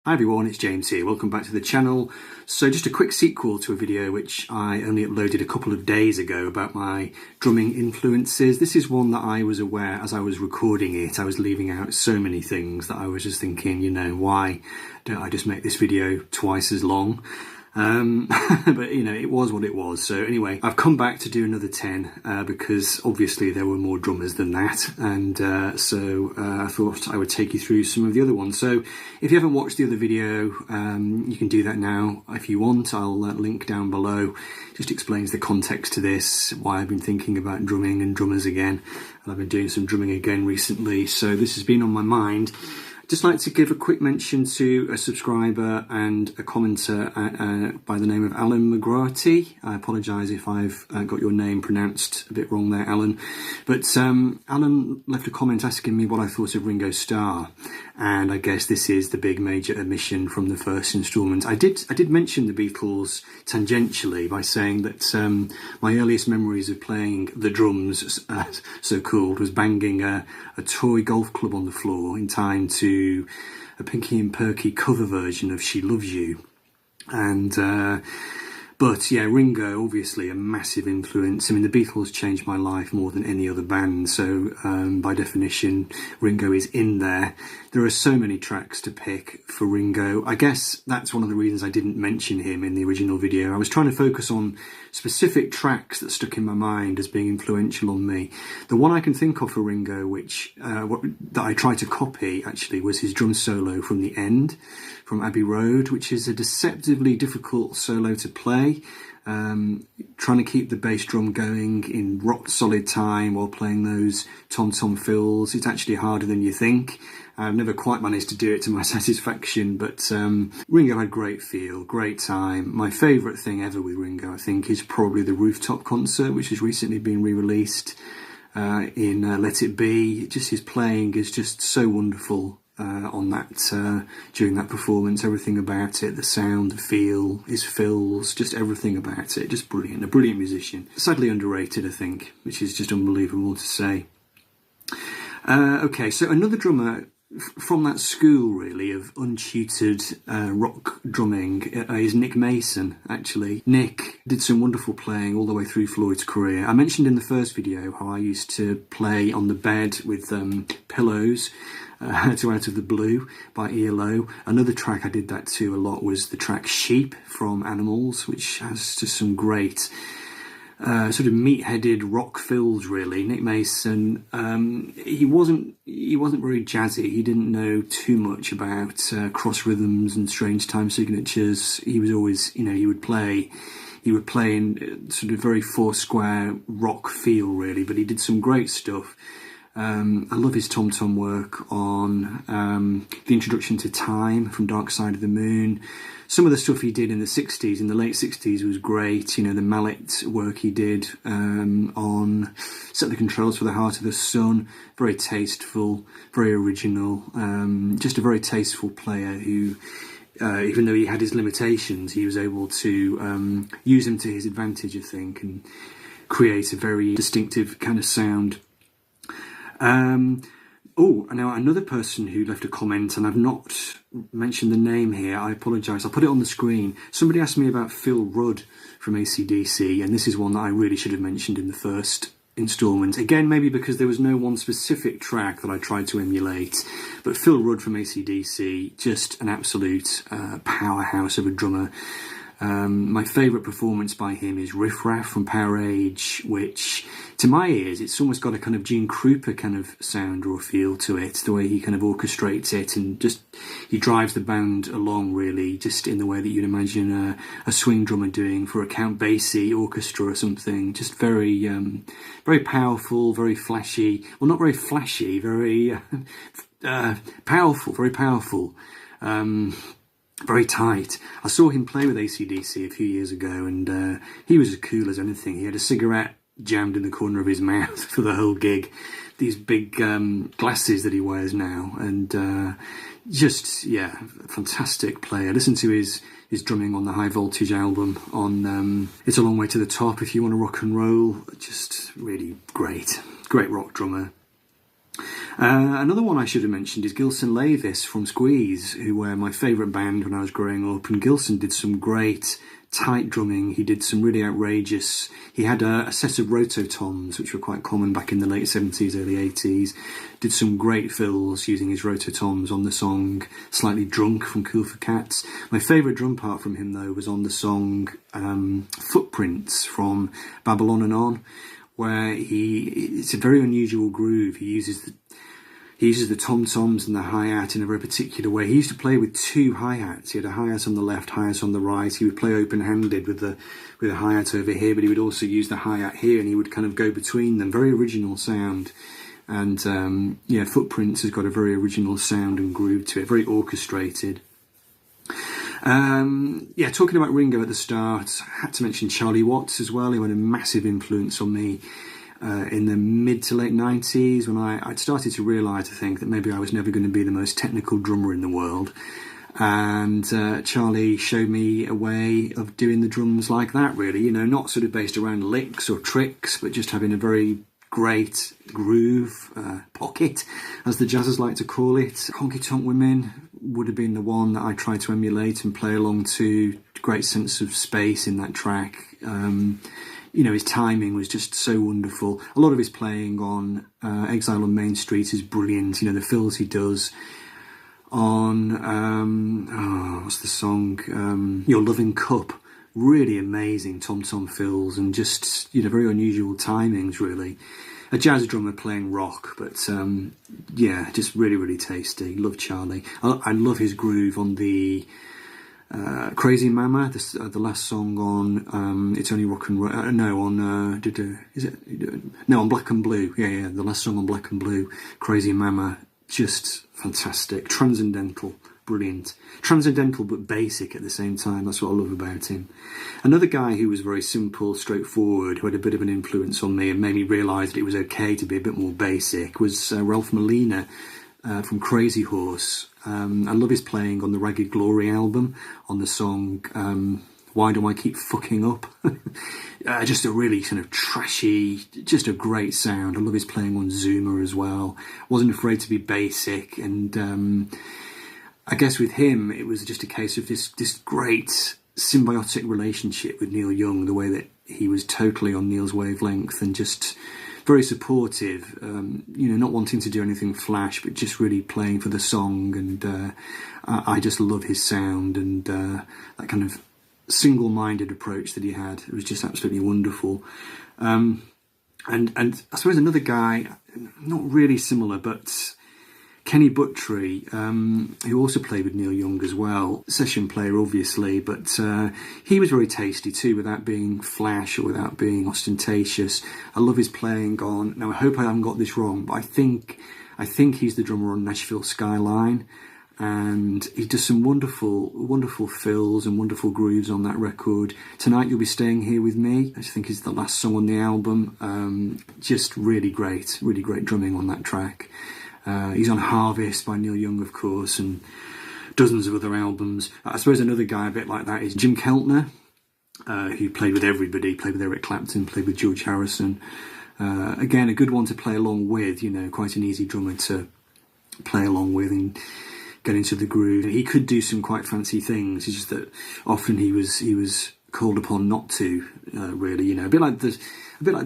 Hi everyone, it's James here. Welcome back to the channel. So just a quick sequel to a video which I only uploaded a couple of days ago about my drumming influences. This is one that I was aware as I was recording it. I was leaving out so many things that I was just thinking, why don't I just make this video twice as long? But it was what it was. So anyway, I've come back to do another 10 because obviously there were more drummers than that, and so I thought I would take you through some of the other ones. So if you haven't watched the other video, you can do that now if you want. I'll link down below. Just explains the context to this, why I've been thinking about drumming and drummers again, and I've been doing some drumming again recently, so this has been on my mind. Just like to give a quick mention to a subscriber and a commenter by the name of Alan McGrarty. I apologise if I've got your name pronounced a bit wrong there, Alan. But Alan left a comment asking me what I thought of Ringo Starr, and I guess this is the big major omission from the first instalment. I did mention the Beatles tangentially by saying that my earliest memories of playing the drums, so called, was banging a toy golf club on the floor in time to a Pinky and Perky cover version of She Loves You. And but yeah, Ringo, obviously a massive influence. I mean, the Beatles changed my life more than any other band, so by definition, Ringo is in there. There are so many tracks to pick for Ringo. I guess that's one of the reasons I didn't mention him in the original video. I was trying to focus on specific tracks that stuck in my mind as being influential on me. The one I can think of for Ringo, which that I tried to copy actually, was his drum solo from the end, from Abbey Road, which is a deceptively difficult solo to play. Trying to keep the bass drum going in rock solid time while playing those tom-tom fills. It's actually harder than you think. I've never quite managed to do it to my satisfaction, but Ringo had great feel, great time. My favourite thing ever with Ringo, I think, is probably the rooftop concert, which has recently been re-released in Let It Be. Just his playing is just so wonderful on that during that performance. Everything about it, the sound, the feel, his fills, just everything about it, just brilliant. A brilliant musician. Sadly underrated, I think, which is just unbelievable to say. Okay, so another drummer from that school, really, of untutored rock drumming is Nick Mason, actually. Nick did some wonderful playing all the way through Floyd's career. I mentioned in the first video how I used to play on the bed with pillows to Out of the Blue by ELO. Another track I did that to a lot was the track Sheep from Animals, which has just some great sort of meat-headed rock fills, really. Nick Mason, he wasn't very jazzy. He didn't know too much about cross rhythms and strange time signatures. He was always, he would play in sort of very four-square rock feel, really, but he did some great stuff. I love his tom-tom work on the introduction to Time from Dark Side of the Moon. Some of the stuff he did in the 60s, in the late 60s, was great. The mallet work he did on Set the Controls for the Heart of the Sun. Very tasteful, very original. Just a very tasteful player who, even though he had his limitations, he was able to use them to his advantage, I think, and create a very distinctive kind of sound. Now another person who left a comment, and I've not mentioned the name here, I apologise, I'll put it on the screen. Somebody asked me about Phil Rudd from AC/DC, and this is one that I really should have mentioned in the first instalment. Again, maybe because there was no one specific track that I tried to emulate, but Phil Rudd from AC/DC, just an absolute powerhouse of a drummer. My favourite performance by him is Riff Raff from Power Age, which, to my ears, it's almost got a kind of Gene Krupa kind of sound or feel to it, the way he kind of orchestrates it, and just he drives the band along, really, just in the way that you'd imagine a swing drummer doing for a Count Basie orchestra or something. Just very, very powerful, very flashy. Well, not very flashy, very powerful, very powerful. Very tight. I saw him play with AC/DC a few years ago, and he was as cool as anything. He had a cigarette jammed in the corner of his mouth for the whole gig. These big glasses that he wears now, and just, yeah, fantastic player. Listen to his drumming on the High Voltage album on It's a Long Way to the Top if you want to rock and roll. Just really great rock drummer. Another one I should have mentioned is Gilson Lavis from Squeeze, who were my favourite band when I was growing up. And Gilson did some great tight drumming. He did some really outrageous. He had a set of rototoms, which were quite common back in the late 70s, early 80s. Did some great fills using his rototoms on the song Slightly Drunk from Cool for Cats. My favourite drum part from him, though, was on the song Footprints from Babylon and On, where it's a very unusual groove. He uses the tom-toms and the hi-hat in a very particular way. He used to play with two hi-hats. He had a hi-hat on the left, hi-hat on the right. He would play open-handed with a hi-hat over here, but he would also use the hi-hat here, and he would kind of go between them. Very original sound. And Footprints has got a very original sound and groove to it, very orchestrated. Talking about Ringo at the start, I had to mention Charlie Watts as well. He had a massive influence on me in the mid to late 90s, when I'd started to realise, I think, that maybe I was never going to be the most technical drummer in the world. And Charlie showed me a way of doing the drums like that, really, not sort of based around licks or tricks, but just having a very great groove, pocket, as the jazzers like to call it. Honky Tonk Women would have been the one that I tried to emulate and play along to. Great sense of space in that track. His timing was just so wonderful. A lot of his playing on Exile on Main Street is brilliant. The fills he does on, what's the song? Your Loving Cup. Really amazing tom-tom fills and just, very unusual timings, really. A jazz drummer playing rock, but just really, really tasty. Love Charlie. I love his groove on the Crazy Mama, the last song on It's Only Rock and Roll. On Black and Blue. Yeah, the last song on Black and Blue, Crazy Mama, just fantastic, transcendental, brilliant. Transcendental but basic at the same time. That's what I love about him. Another guy who was very simple, straightforward, who had a bit of an influence on me and made me realise that it was okay to be a bit more basic, was Ralph Molina from Crazy Horse. I love his playing on the Ragged Glory album, on the song Why Do I Keep Fucking Up? Just a really kind of trashy, just a great sound. I love his playing on Zuma as well. Wasn't afraid to be basic, and I guess with him it was just a case of this great symbiotic relationship with Neil Young, the way that he was totally on Neil's wavelength and just very supportive, not wanting to do anything flash, but just really playing for the song. And I just love his sound and that kind of single-minded approach that he had. It was just absolutely wonderful. And I suppose another guy, not really similar, but Kenny Buttry, who also played with Neil Young as well, session player obviously, but he was very tasty too, without being flash or without being ostentatious. I love his playing on, now I hope I haven't got this wrong, but I think he's the drummer on Nashville Skyline, and he does some wonderful fills and wonderful grooves on that record. Tonight You'll Be Staying Here With Me, I think is the last song on the album. Just really great drumming on that track. He's on Harvest by Neil Young, of course, and dozens of other albums. I suppose another guy a bit like that is Jim Keltner, who played with everybody, played with Eric Clapton, played with George Harrison. Again, a good one to play along with, quite an easy drummer to play along with and get into the groove. He could do some quite fancy things, it's just that often he was called upon not to, really, a bit like the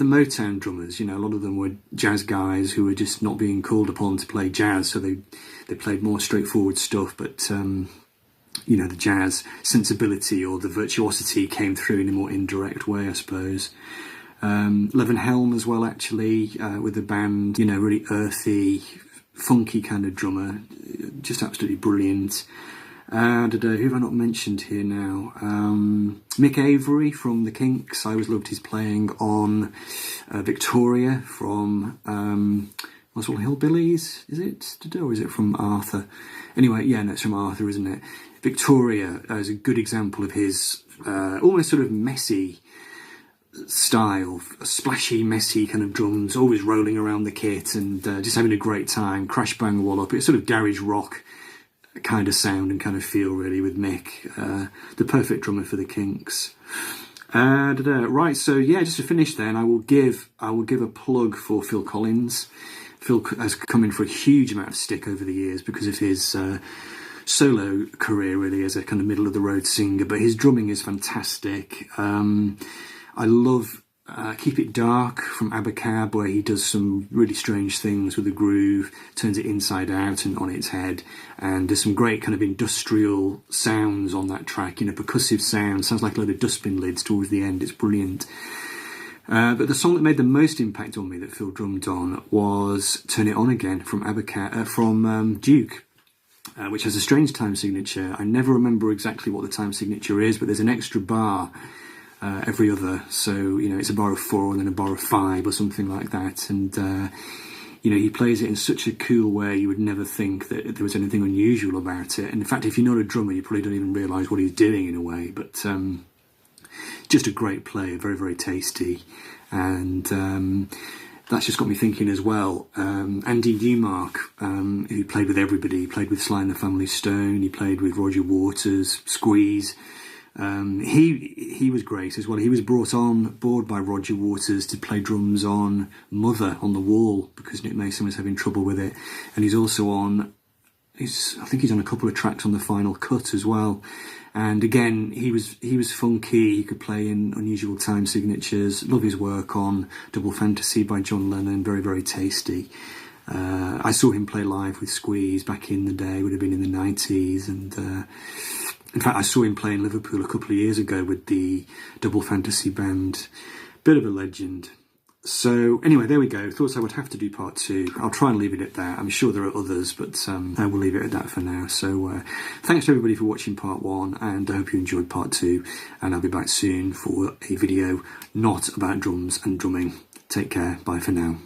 Motown drummers, a lot of them were jazz guys who were just not being called upon to play jazz, so they played more straightforward stuff, but the jazz sensibility or the virtuosity came through in a more indirect way, I suppose. Levin Helm as well, actually, with the band, really earthy, funky kind of drummer, just absolutely brilliant. Who have I not mentioned here now? Mick Avery from the Kinks. I always loved his playing on Victoria from Muswell Hillbillies. Is it? Or is it from Arthur? Anyway, yeah, no, it's from Arthur, isn't it? Victoria is a good example of his almost sort of messy style, splashy, messy kind of drums, always rolling around the kit and just having a great time. Crash Bang Wallop. It's sort of garage rock kind of sound and kind of feel, really, with Mick. The perfect drummer for the Kinks. Right, so yeah, just to finish then, I will give a plug for Phil Collins. Phil has come in for a huge amount of stick over the years because of his solo career, really, as a kind of middle of the road singer, but his drumming is fantastic. I love Keep It Dark from Abacab, where he does some really strange things with the groove, turns it inside out and on its head, and there's some great kind of industrial sounds on that track, percussive sounds, sounds like a load of dustbin lids towards the end. It's brilliant. But the song that made the most impact on me that Phil drummed on was Turn It On Again from Duke, which has a strange time signature. I never remember exactly what the time signature is, but there's an extra bar every other, so it's a bar of 4 and then a bar of 5 or something like that, and he plays it in such a cool way you would never think that there was anything unusual about it. And in fact, if you're not a drummer, you probably don't even realise what he's doing in a way, but just a great player, very, very tasty. And that's just got me thinking as well. Andy Newmark, who played with everybody, he played with Sly and the Family Stone, he played with Roger Waters, Squeeze. He was great as well. He was brought on board by Roger Waters to play drums on Mother on the Wall because Nick Mason was having trouble with it, and he's also on. I think he's on a couple of tracks on the Final Cut as well. And again, he was funky. He could play in unusual time signatures. Love his work on Double Fantasy by John Lennon. Very, very tasty. I saw him play live with Squeeze back in the day. Would have been in the 90s, and. In fact, I saw him play in Liverpool a couple of years ago with the Double Fantasy band. Bit of a legend. So anyway, there we go. Thought I would have to do part 2. I'll try and leave it at that. I'm sure there are others, but I will leave it at that for now. So thanks to everybody for watching part 1, and I hope you enjoyed part 2. And I'll be back soon for a video not about drums and drumming. Take care. Bye for now.